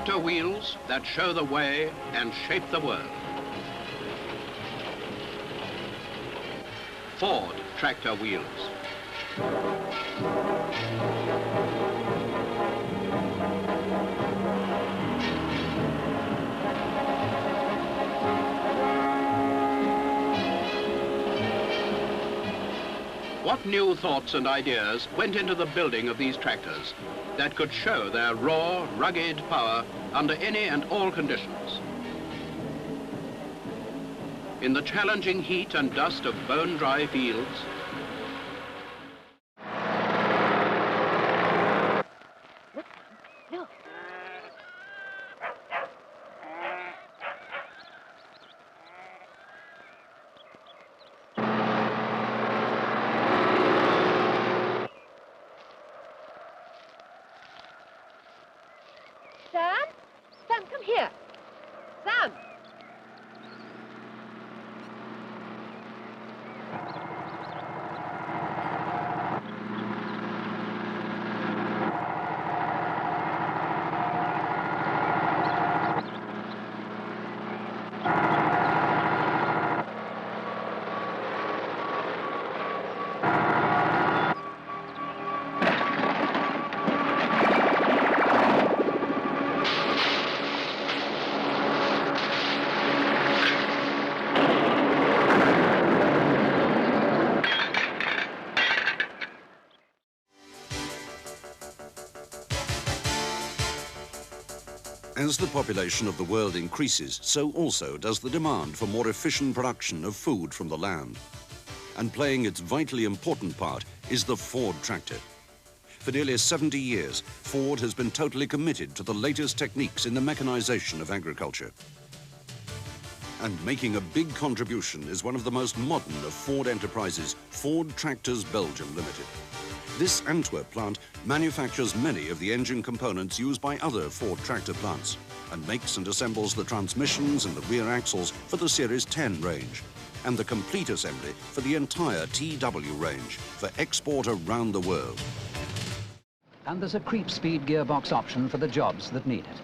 Tractor wheels that show the way and shape the world. Ford tractor wheels. What new thoughts and ideas went into the building of these tractors that could show their raw, rugged power under any and all conditions? In the challenging heat and dust of bone-dry fields, Sam? Sam, come here. Sam! As the population of the world increases, so also does the demand for more efficient production of food from the land. And playing its vitally important part is the Ford tractor. For nearly 70 years, Ford has been totally committed to the latest techniques in the mechanization of agriculture. And making a big contribution is one of the most modern of Ford enterprises, Ford Tractors Belgium Limited. This Antwerp plant manufactures many of the engine components used by other Ford tractor plants and makes and assembles the transmissions and the rear axles for the Series 10 range and the complete assembly for the entire TW range for export around the world. And there's a creep speed gearbox option for the jobs that need it.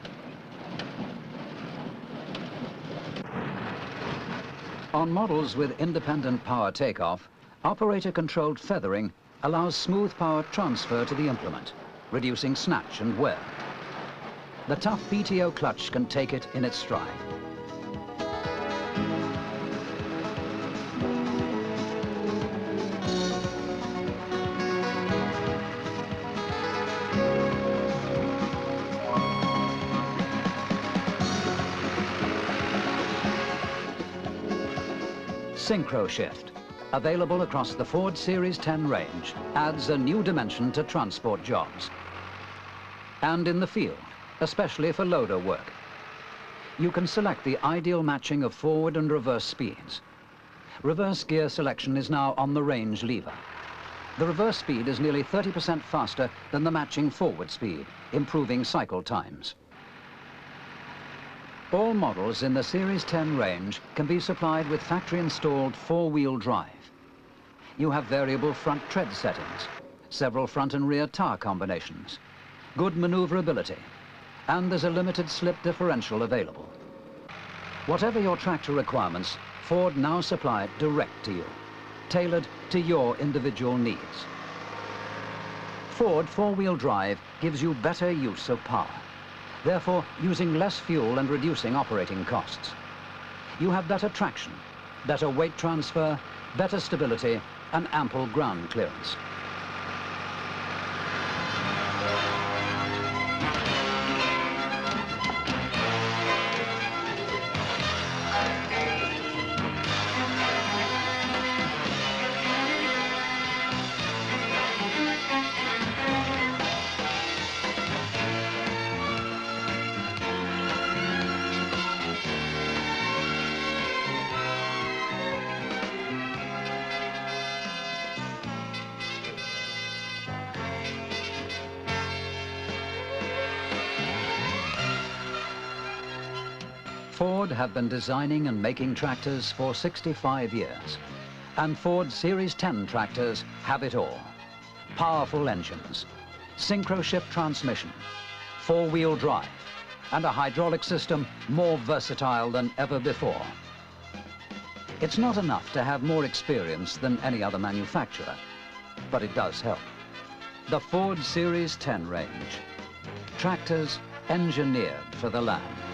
On models with independent power takeoff, operator-controlled feathering allows smooth power transfer to the implement, reducing snatch and wear. The tough PTO clutch can take it in its stride. Synchro Shift, available across the Ford Series 10 range, adds a new dimension to transport jobs. And in the field, especially for loader work, you can select the ideal matching of forward and reverse speeds. Reverse gear selection is now on the range lever. The reverse speed is nearly 30% faster than the matching forward speed, improving cycle times. All models in the Series 10 range can be supplied with factory-installed four-wheel drive. You have variable front tread settings, several front and rear tire combinations, good maneuverability, and there's a limited slip differential available. Whatever your tractor requirements, Ford now supply it direct to you, tailored to your individual needs. Ford four-wheel drive gives you better use of power, therefore using less fuel and reducing operating costs. You have better traction, better weight transfer, better stability, and ample ground clearance. Ford have been designing and making tractors for 65 years. And Ford Series 10 tractors have it all. Powerful engines, synchro shift transmission, four-wheel drive, and a hydraulic system more versatile than ever before. It's not enough to have more experience than any other manufacturer, but it does help. The Ford Series 10 range. Tractors engineered for the land.